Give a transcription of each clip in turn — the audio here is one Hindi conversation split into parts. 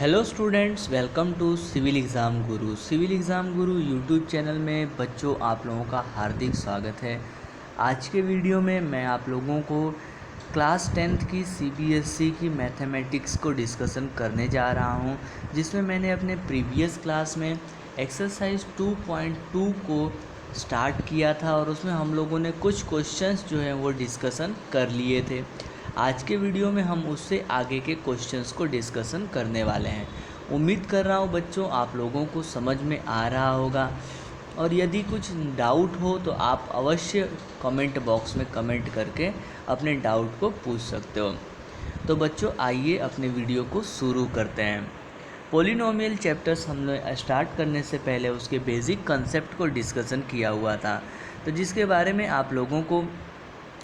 Hello students, welcome to Civil Exam Guru. Civil Exam Guru YouTube channel में बच्चों आप लोगों का हार्दिक स्वागत है। आज के वीडियो में मैं आप लोगों को क्लास 10th की सीबीएसई की मैथमेटिक्स को डिस्कशन करने जा रहा हूं, जिसमें मैंने अपने प्रीवियस क्लास में एक्सरसाइज 2.2 को स्टार्ट किया था और उसमें हम लोगों ने कुछ क्वेश्चंस जो हैं वो डिस्कशन कर लिए थे। आज के वीडियो में हम उससे आगे के क्वेश्चंस को डिस्कशन करने वाले हैं। उम्मीद कर रहा हूँ बच्चों आप लोगों को समझ में आ रहा होगा, और यदि कुछ डाउट हो तो आप अवश्य कमेंट बॉक्स में कमेंट करके अपने डाउट को पूछ सकते हो। तो बच्चों आइए अपने वीडियो को शुरू करते हैं। पॉलिनोमियल चैप्टर्स हमने स्टार्ट करने से पहले उसके बेसिक कंसेप्ट को डिस्कशन किया हुआ था, तो जिसके बारे में आप लोगों को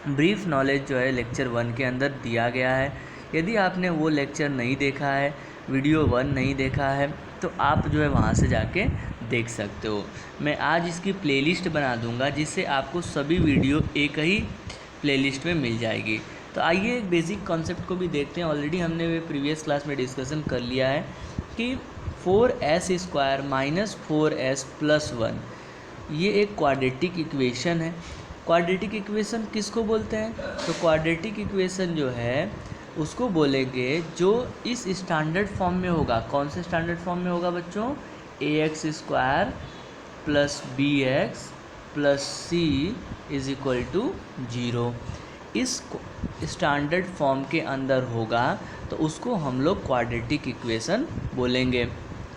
ब्रीफ नॉलेज जो है लेक्चर 1 के अंदर दिया गया है। यदि आपने वो लेक्चर नहीं देखा है, वीडियो 1 नहीं देखा है, तो आप जो है वहाँ से जाके देख सकते हो। मैं आज इसकी प्लेलिस्ट बना दूंगा जिससे आपको सभी वीडियो एक ही प्लेलिस्ट में मिल जाएगी। तो आइए एक बेसिक कॉन्सेप्ट को भी देखते हैं। ऑलरेडी हमने वे प्रीवियस क्लास में डिस्कशन कर लिया है कि 4s² माइनस 4s प्लस 1 ये एक क्वाड्रेटिक इक्वेशन है। क्वाड्रेटिक इक्वेशन किसको बोलते हैं? तो क्वाड्रेटिक इक्वेशन जो है उसको बोलेंगे जो इस स्टैंडर्ड फॉर्म में होगा। कौन से स्टैंडर्ड फॉर्म में होगा बच्चों? ax² plus bx plus c is equal to 0। इस स्टैंडर्ड फॉर्म के अंदर होगा तो उसको हम लोग क्वाड्रेटिक इक्वेशन बोलेंगे।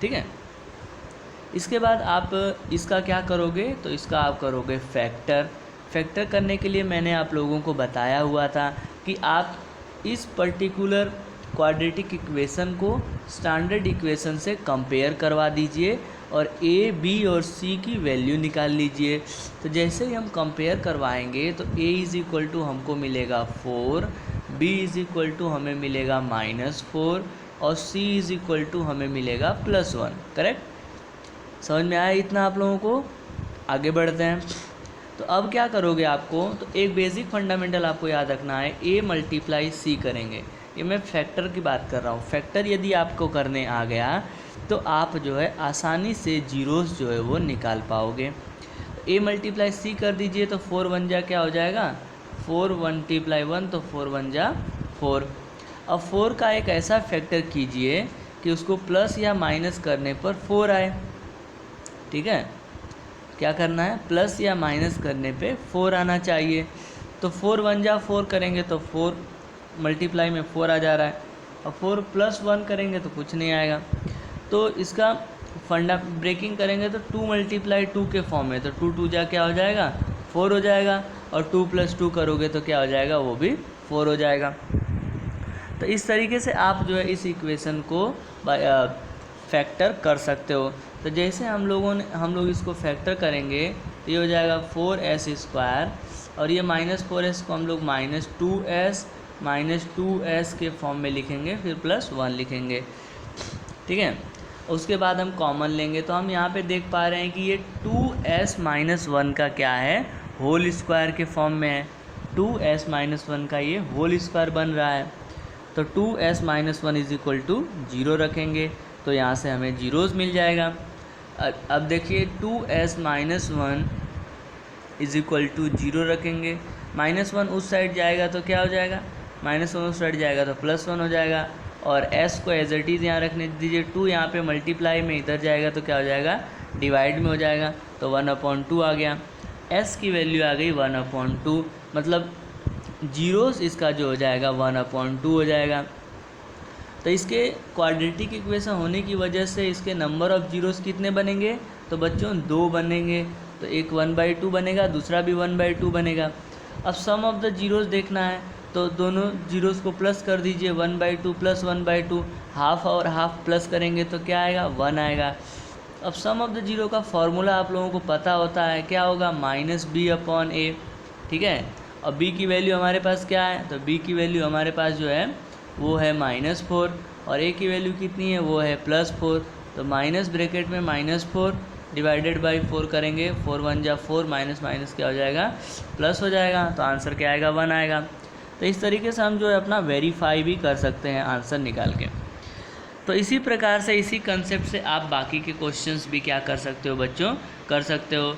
ठीक है। इसके बाद आप इसका क्या करोगे? तो इसका आप करोगे फैक्टर करने के लिए मैंने आप लोगों को बताया हुआ था कि आप इस पर्टिकुलर क्वाड्रेटिक इक्वेशन को स्टैंडर्ड इक्वेशन से कंपेयर करवा दीजिए और a, b और c की वैल्यू निकाल लीजिए। तो जैसे ही हम कंपेयर करवाएंगे तो a इज़ इक्वल टू हमको मिलेगा 4, b इज़ इक्वल टू हमें मिलेगा -4 और c इज़ इक्वल टू हमें मिलेगा +1। करेक्ट? समझ में आया इतना आप लोगों को? आगे बढ़ते हैं। तो अब क्या करोगे आपको? तो एक बेसिक फंडामेंटल आपको याद रखना है, a मल्टीप्लाई c करेंगे। ये मैं फैक्टर की बात कर रहा हूँ। फैक्टर यदि आपको करने आ गया तो आप जो है आसानी से जीरोस जो है वो निकाल पाओगे। a मल्टीप्लाई c कर दीजिए तो 4 1 जा क्या हो जाएगा? 4 मल्टीप्लाई 1 तो 4 1 जा 4। अब 4 का एक ऐसा फैक्टर कीजिए कि उसको प्लस या माइनस करने पर 4 आए। ठीक है, क्या करना है? प्लस या माइनस करने पे 4 आना चाहिए। तो 4 1 जा 4 करेंगे तो 4 मल्टीप्लाई में 4 आ जा रहा है, और 4 प्लस 1 करेंगे तो कुछ नहीं आएगा। तो इसका फंडा ब्रेकिंग करेंगे तो 2 मल्टीप्लाई 2 के फॉर्म में, तो 2 2 जा क्या हो जाएगा? 4 हो जाएगा, और 2 + 2 करोगे तो क्या हो जाएगा? वो भी 4 हो जाएगा। तो इस तरीके से आप जो है इस इक्वेशन को फैक्टर कर सकते हो। तो जैसे हम लोग इसको फैक्टर करेंगे तो ये हो जाएगा 4s² और ये -4s को हम लोग -2s के फॉर्म में लिखेंगे, फिर +1 लिखेंगे। ठीक है। उसके बाद हम कॉमन लेंगे तो हम यहाँ पे देख पा रहे हैं कि ये 2s - 1 का क्या है? होल स्क्वायर के फॉर्म में है। 2s - 1 का ये होल स्क्वायर बन रहा है। तो 2s - 1 इज इक्वल टू 0 रखेंगे तो यहाँ से हमें जीरोस मिल जाएगा। अब देखिए 2s - 1 इज इक्वल टू 0 रखेंगे, -1 उस साइड जाएगा तो क्या हो जाएगा? -1 उस साइड जाएगा तो +1 हो जाएगा, और s को एज इट इज़ यहाँ रखने दीजिए। 2 यहाँ पे मल्टीप्लाई में इधर जाएगा तो क्या हो जाएगा? डिवाइड में हो जाएगा, तो 1/2 आ गया। s की वैल्यू आ गई 1/2, मतलब जीरोस इसका जो हो जाएगा 1/2 हो जाएगा। तो इसके क्वाड्रेटिक इक्वेशन होने की वजह से इसके नंबर ऑफ़ जीरोस कितने बनेंगे? तो बच्चों 2 बनेंगे। तो एक 1/2 बनेगा, दूसरा भी 1/2 बनेगा। अब सम ऑफ द जीरोस देखना है तो दोनों जीरोस को प्लस कर दीजिए, 1/2 प्लस 1/2, हाफ और हाफ प्लस करेंगे तो क्या आएगा? 1 आएगा। अब सम ऑफ द जीरो का फॉर्मूला आप लोगों को पता होता है, क्या होगा? -b/a। ठीक है। और b की वैल्यू हमारे पास क्या है? तो b की वैल्यू हमारे पास जो है वो है -4, और a की वैल्यू कितनी है? वो है +4। तो माइनस ब्रैकेट में -4 डिवाइडेड बाई 4 करेंगे, 4 1 जा 4, माइनस माइनस क्या हो जाएगा? प्लस हो जाएगा। तो आंसर क्या आएगा? 1 आएगा। तो इस तरीके से हम जो है अपना वेरीफाई भी कर सकते हैं आंसर निकाल के। तो इसी प्रकार से, इसी कंसेप्ट से आप बाकी के क्वेश्चंस भी क्या कर सकते हो बच्चों, कर सकते हो।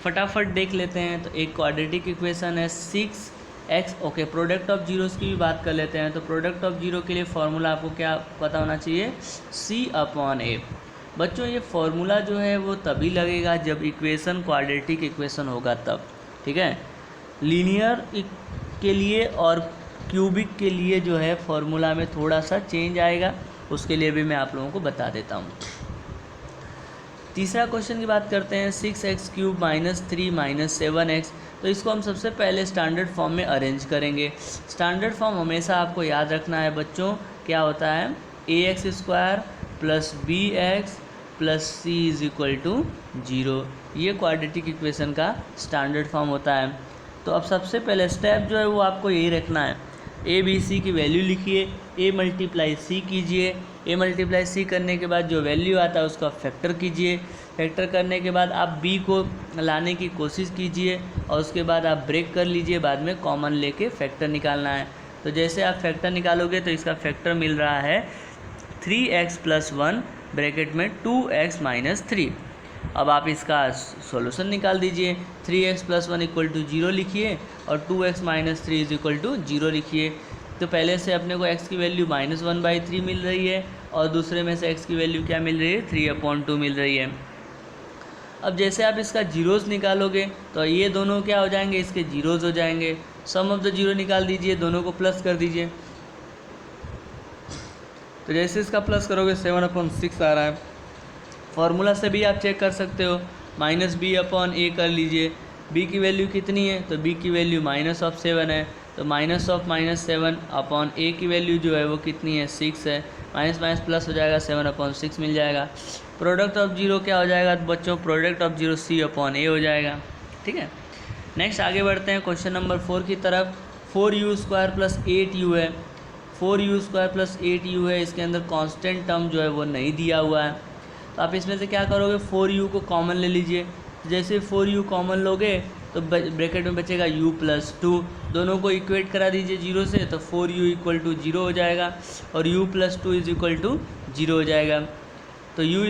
फटाफट देख लेते हैं। तो एक क्वाड्रेटिक इक्वेशन है 6x, okay, product of zeros की भी बात कर लेते हैं। तो प्रोडक्ट ऑफ जीरो के लिए फॉर्मूला आपको क्या पता होना चाहिए, C/A। बच्चों ये फॉर्मूला जो है वो तभी लगेगा जब इक्वेशन क्वाड्रेटिक इक्वेशन होगा तब, ठीक है। लीनियर के लिए और क्यूबिक के लिए जो है फॉर्मूला में थोड़ा सा चेंज आएगा, उसके लिए भी मैं आप लोगों को बता देता हूँ। तीसरा क्वेश्चन की बात करते हैं, 6x³ - 3 - 7x। तो इसको हम सबसे पहले स्टैंडर्ड फॉर्म में अरेंज करेंगे। स्टैंडर्ड फॉर्म हमेशा आपको याद रखना है बच्चों, क्या होता है, ax² + bx + c = 0। ये क्वाड्रेटिक इक्वेशन का स्टैंडर्ड फॉर्म होता है। तो अब सबसे पहले स्टेप जो है वो आपको यही रखना है, a b c की वैल्यू लिखिए, a × c कीजिए, a × c करने के बाद जो वैल्यू आता है उसका फैक्टर कीजिए, फैक्टर करने के बाद आप b को लाने की कोशिश कीजिए और उसके बाद आप ब्रेक कर लीजिए, बाद में कॉमन लेके फैक्टर निकालना है। तो जैसे आप फैक्टर निकालोगे तो इसका फैक्टर मिल रहा है 3x + 1 ब्रैकेट में 2x - 3। अब आप इसका सॉल्यूशन निकाल दीजिए, 3x + 1 = 0 लिखिए और 2x - 3 = 0 लिखिए। तो पहले से अपने को x की वैल्यू -1/3 मिल रही है और दूसरे में से x की वैल्यू क्या मिल रही है, 3/2 मिल रही है। अब जैसे आप इसका जीरोस निकालोगे तो ये दोनों क्या हो जाएंगे, इसके जीरोस हो जाएंगे। सम ऑफ द जीरो निकाल दीजिए, दोनों को प्लस कर दीजिए। तो जैसे इसका प्लस करोगे 7/6 आ रहा है। फार्मूला से भी आप चेक कर सकते हो, -b/a कर लीजिए। b की वैल्यू कितनी है, तो b की वैल्यू -7 है, तो -7/a की वैल्यू जो है वो कितनी है, 6 है। माइनस माइनस प्लस हो जाएगा, 7/6 मिल जाएगा। प्रोडक्ट ऑफ जीरो क्या हो जाएगा बच्चों, प्रोडक्ट ऑफ जीरो C/a हो जाएगा, ठीक है। नेक्स्ट आगे बढ़ते हैं क्वेश्चन नंबर 4 की तरफ। 4u² + 8u है, 4u² + 8u है, इसके अंदर कांस्टेंट टर्म जो है वो नहीं दिया हुआ है। तो आप इसमें से क्या करोगे, 4u को कॉमन ले लीजिए। जैसे 4u कॉमन लोगे तो ब्रैकेट में बचेगा u + 2, दोनों को इक्वेट करा दीजिए 0 से, तो 4u = 0 हो जाएगा और u + 2 = 0 हो जाएगा। तो u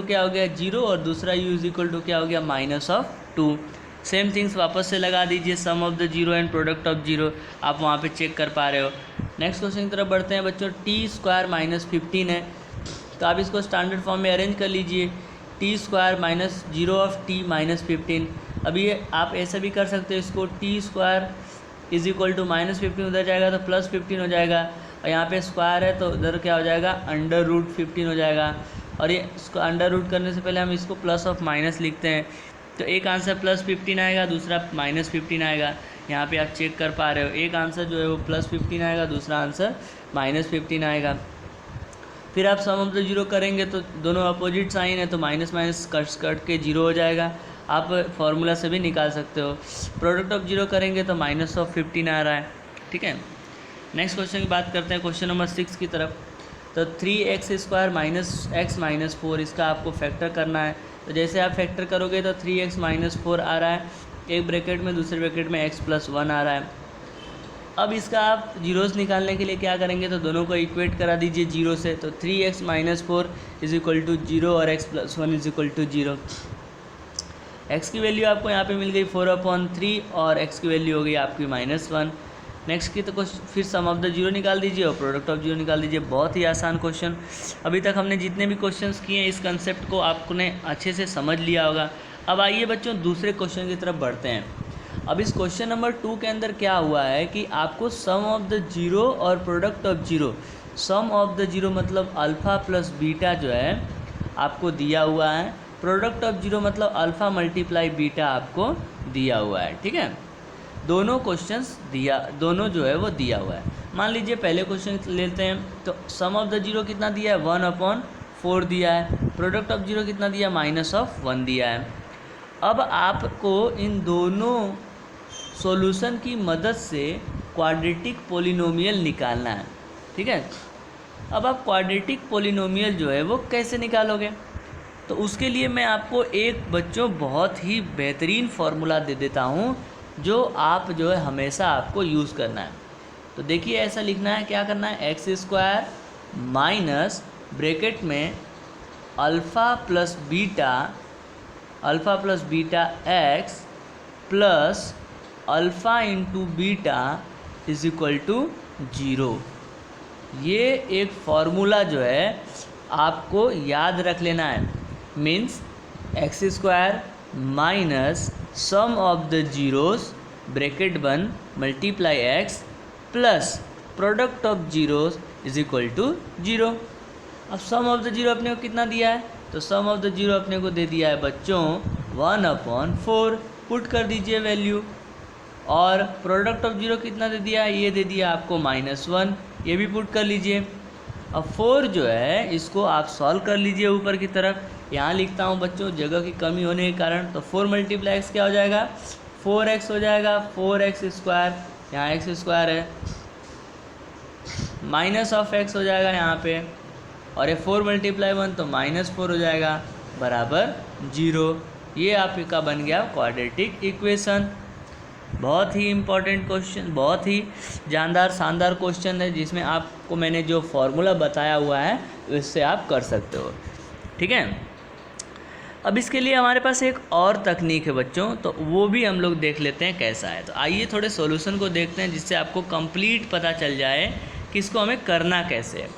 = क्या हो गया, 0, और दूसरा u = क्या हो गया, -2। सेम थिंग्स वापस से लगा दीजिए, sum of the zero and product of zero, आप वहाँ पे चेक कर पा रहे हो। नेक्स्ट क्वेश्चन की तरफ बढ़ते हैं बच्चों। t² - 15 है, तो आप इसको स्टैंडर्ड फॉर्म में अरेंज कर लीजिए, t² - 0(t - 15). अभी आप ऐसा भी कर सकते हो, इसको t² = -15 उधर जाएगा तो +15 हो जाएगा, और यहाँ पे स्क्वायर है तो उधर क्या हो जाएगा, √15 हो जाएगा। और ये इसको अंडर रूट करने से पहले हम इसको प्लस ऑफ माइनस लिखते हैं, तो एक आंसर +15 आएगा, दूसरा -15 आएगा। यहाँ पे आप चेक कर पा रहे हो, एक आंसर जो है वो +15 आएगा, दूसरा आंसर -15 आएगा। फिर आप सम ऑफ द जीरो करेंगे तो दोनों अपोजिट साइन है, तो माइनस माइनस कट के जीरो हो जाएगा। आप फार्मूला से भी निकाल सकते हो। प्रोडक्ट ऑफ जीरो करेंगे तो -15 आ रहा है, ठीक है। नेक्स्ट क्वेश्चन की बात करते हैं, क्वेश्चन नंबर 6 की तरफ। तो 3x² - x - 4, इसका आपको फैक्टर करना है। तो जैसे आप फैक्टर करोगे तो 3x - 4 आ रहा है, एक ब्रैकेट में, दूसरे ब्रैकेट में x + 1 आ रहा है। अब इसका आप जीरोस निकालने के लिए क्या करेंगे, तो दोनों को इक्वेट करा दीजिए 0 से, तो 3x - 4 = 0 और x + 1 = 0। x की वैल्यू आपको यहाँ पे मिल गई 4/3 और x की वैल्यू हो गई आपकी -1। नेक्स्ट की तो फिर सम ऑफ द जीरो निकाल दीजिए और प्रोडक्ट ऑफ जीरो निकाल दीजिए। बहुत ही आसान क्वेश्चन। अभी तक हमने जितने भी क्वेश्चंस किए हैं, इस कंसेप्ट को आपने अच्छे से समझ लिया होगा। अब आइए बच्चों दूसरे क्वेश्चन की तरफ बढ़ते हैं। अब इस क्वेश्चन नंबर 2 के अंदर क्या हुआ है कि आपको सम ऑफ द जीरो और product of zero, sum of the zero मतलब अल्फ़ा + बीटा जो है आपको दिया हुआ है, प्रोडक्ट ऑफ जीरो मतलब अल्फ़ा × बीटा आपको दिया हुआ है, ठीक है। दोनों क्वेश्चंस दिया, दोनों जो है वो दिया हुआ है। मान लीजिए पहले क्वेश्चन लेते हैं, तो सम ऑफ द जीरो कितना दिया है, 1/4 दिया है। प्रोडक्ट ऑफ जीरो कितना दिया, -1 दिया है। अब आपको इन दोनों सॉल्यूशन की मदद से क्वाड्रेटिक पोलिनोमियल निकालना है, ठीक है। अब आप क्वाड्रेटिक पोलिनोमियल जो है वो कैसे निकालोगे, तो उसके लिए मैं आपको एक बच्चों बहुत ही बेहतरीन फार्मूला दे देता हूँ, जो आप जो है हमेशा आपको यूज़ करना है। तो देखिए ऐसा लिखना है, क्या करना है, x² - ब्रैकेट में alpha plus beta x plus alpha into beta is equal to 0। ये एक फॉर्मूला जो है आपको याद रख लेना है। Means x square minus sum of the zeros bracket 1 multiply x plus product of zeros is equal to 0। अब सम ऑफ द जीरो अपने को कितना दिया है, तो सम ऑफ द जीरो अपने को दे दिया है बच्चों 1/4। पुट कर दीजिए वैल्यू। और प्रोडक्ट ऑफ जीरो कितना दे दिया है, ये दे दिया आपको -1, ये भी पुट कर लीजिए। अब 4 जो है इसको आप सॉल्व कर लीजिए ऊपर की तरफ। यहाँ लिखता हूँ बच्चों जगह की कमी होने के कारण, तो 4 मल्टीप्लाई एक्स क्या हो जाएगा, 4x हो जाएगा, 4x स्क्वायर, यहाँ एक्स स्क्वायर है, माइनस ऑफ x हो जाएगा यहाँ पे, और ये 4 मल्टीप्लाई 1 तो -4 हो जाएगा बराबर 0। ये आपका बन गया क्वाड्रेटिक इक्वेशन। बहुत ही इम्पोर्टेंट क्वेश्चन, बहुत ही जानदार शानदार क्वेश्चन है, जिसमें आपको मैंने जो फॉर्मूला बताया हुआ है उससे आप कर सकते हो। ठीक है, अब इसके लिए हमारे पास एक और तकनीक है बच्चों, तो वो भी हम लोग देख लेते हैं कैसा है। तो आइए थोड़े सॉल्यूशन को देखते हैं, जिससे आपको कंप्लीट पता चल जाए कि इसको हमें करना कैसे है।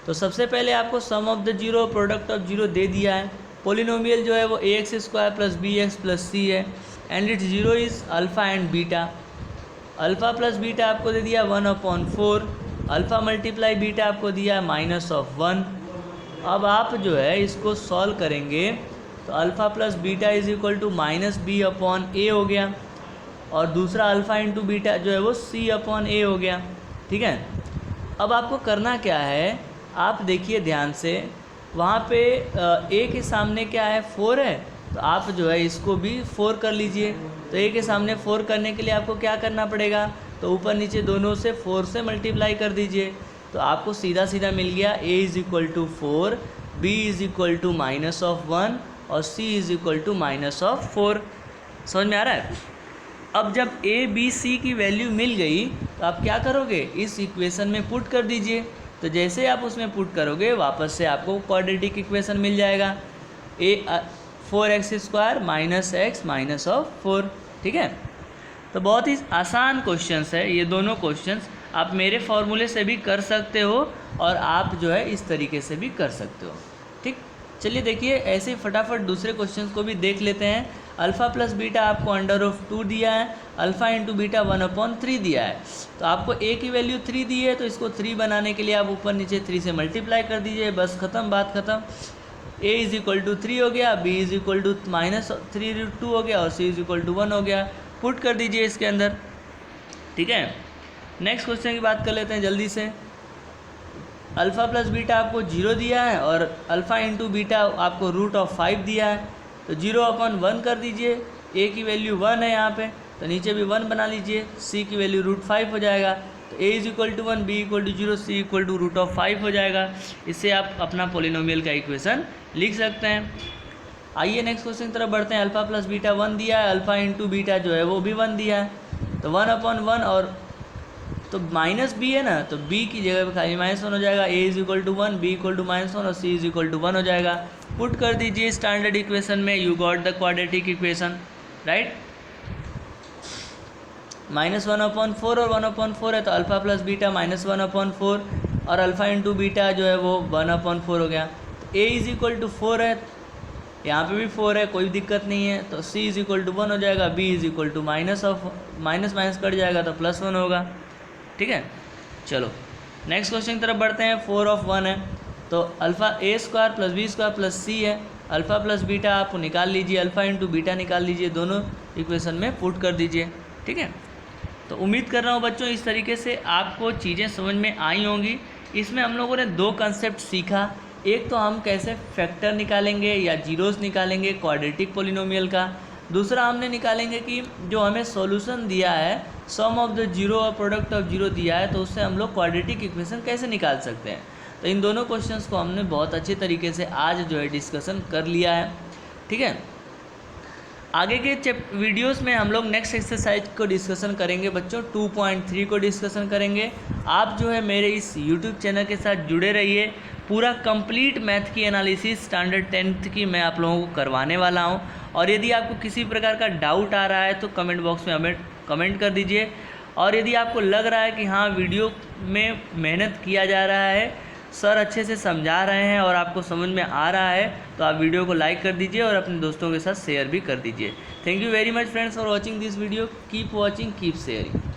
तो सबसे पहले आपको sum of the zero product of zero दे दिया है। पोलिनोमियल जो है वो ax² plus bx plus c है, and its zero is alpha and beta. Alpha plus beta आपको दे दिया 1/4, अल्फ़ा मल्टीप्लाई बीटा आपको दिया -1। अब आप जो है इसको सॉल्व करेंगे तो alpha plus beta is equal to -b/a हो गया, और दूसरा अल्फ़ा इंटू बीटा जो है वो c/a हो गया। ठीक है, अब आपको करना क्या है, आप देखिए ध्यान से, वहाँ पे a के सामने क्या है, 4 है, तो आप जो है इसको भी 4 कर लीजिए। तो a के सामने 4 करने के लिए आपको क्या करना पड़ेगा, तो ऊपर नीचे दोनों से 4 से मल्टीप्लाई कर दीजिए। तो आपको सीधा सीधा मिल गया a is equal to 4, b is equal to -1 और c इज़ इक्वल टू -4। समझ में आ रहा है। अब जब a b c की वैल्यू मिल गई तो आप क्या करोगे, इस इक्वेशन में पुट कर दीजिए। तो जैसे आप उसमें पुट करोगे वापस से आपको क्वाड्रेटिक इक्वेशन मिल जाएगा, 4x² minus x minus of 4। ठीक है, तो बहुत ही आसान क्वेश्चंस है ये दोनों क्वेश्चंस। आप मेरे फॉर्मूले से भी कर सकते हो और आप जो है इस तरीके से भी कर सकते हो। ठीक, चलिए देखिए ऐसे ही फटाफट दूसरे क्वेश्चंस को भी देख लेते हैं। अल्फ़ा प्लस बीटा आपको √2 दिया है, अल्फ़ा इंटू बीटा 1/3 दिया है। तो आपको a की वैल्यू 3 दी है, तो इसको 3 बनाने के लिए आप ऊपर नीचे 3 से मल्टीप्लाई कर दीजिए, बस ख़त्म, बात ख़त्म। a इज़ इक्वल टू 3 हो गया, b इज़ इक्वल टू -3√2 हो गया, और c इज़ इक्वल टू 1 हो गया। पुट कर दीजिए इसके अंदर। ठीक है, नेक्स्ट क्वेश्चन की बात कर लेते हैं जल्दी से। अल्फ़ा प्लस बीटा आपको 0 दिया है, और अल्फ़ा इंटू बीटा आपको √5 दिया है। तो 0/1 कर दीजिए, a की वैल्यू 1 है यहाँ पे, तो नीचे भी 1 बना लीजिए, c की वैल्यू √5 हो जाएगा। तो a is equal to 1, b equal to 0, c equal to √5 हो जाएगा। इससे आप अपना पोलिनोमियल का इक्वेशन लिख सकते हैं। आइए नेक्स्ट क्वेश्चन की तरफ बढ़ते हैं। अल्फ़ा प्लस बीटा 1 दिया है, अल्फ़ा इंटू बीटा जो है वो भी 1 दिया है, तो 1/1, और तो -b है ना, तो b की जगह पे खाली -1 हो जाएगा। a is equal to 1, b equal to -1 और c इज़ इक्वल टू 1 हो जाएगा। पुट कर दीजिए स्टैंडर्ड इक्वेशन में, you got the quadratic equation, right. -1/4 और 1/4 है, तो अल्फ़ा प्लस बीटा -1/4 और अल्फ़ा इंटू बीटा जो है वो 1/4 हो गया। तो a इज़ इक्वल टू 4 है, यहाँ पे भी 4 है, कोई दिक्कत नहीं है। तो c इज़ इक्वल टू 1 हो जाएगा, b is equal to minus cut जाएगा तो +1 होगा। ठीक है, चलो नेक्स्ट क्वेश्चन की तरफ बढ़ते हैं। 4/1 है, तो alpha a² plus b² plus c है। अल्फ़ा प्लस बीटा आप निकाल लीजिए, अल्फ़ा इंटू बीटा निकाल लीजिए, दोनों इक्वेशन में पुट कर दीजिए। ठीक है, तो उम्मीद कर रहा हूँ बच्चों इस तरीके से आपको चीज़ें समझ में आई होंगी। इसमें हम लोगों ने 2 कंसेप्ट सीखा। एक तो हम कैसे फैक्टर निकालेंगे या जीरोस निकालेंगे क्वाड्रेटिक पोलिनोमियल का, दूसरा हमने निकालेंगे कि जो हमें सॉल्यूशन दिया है, सम ऑफ द जीरो और प्रोडक्ट ऑफ जीरो दिया है, तो उससे हम लोग क्वाड्रेटिक इक्वेशन कैसे निकाल सकते हैं। तो इन दोनों क्वेश्चंस को हमने बहुत अच्छे तरीके से आज जो है डिस्कशन कर लिया है। ठीक है, आगे के वीडियोस में हम लोग नेक्स्ट एक्सरसाइज को डिस्कशन करेंगे बच्चों, 2.3 को डिस्कशन करेंगे। आप जो है मेरे इस यूट्यूब चैनल के साथ जुड़े रहिए। पूरा कंप्लीट मैथ की एनालिसिस स्टैंडर्ड 10th की मैं आप लोगों को करवाने वाला हूं। और यदि आपको किसी प्रकार का डाउट आ रहा है तो कमेंट बॉक्स में हमें कमेंट कर दीजिए। और यदि आपको लग रहा है कि हाँ वीडियो में मेहनत किया जा रहा है, सर अच्छे से समझा रहे हैं और आपको समझ में आ रहा है, तो आप वीडियो को लाइक कर दीजिए और अपने दोस्तों के साथ शेयर भी कर दीजिए। Thank you very much friends for watching this video. Keep watching, keep sharing.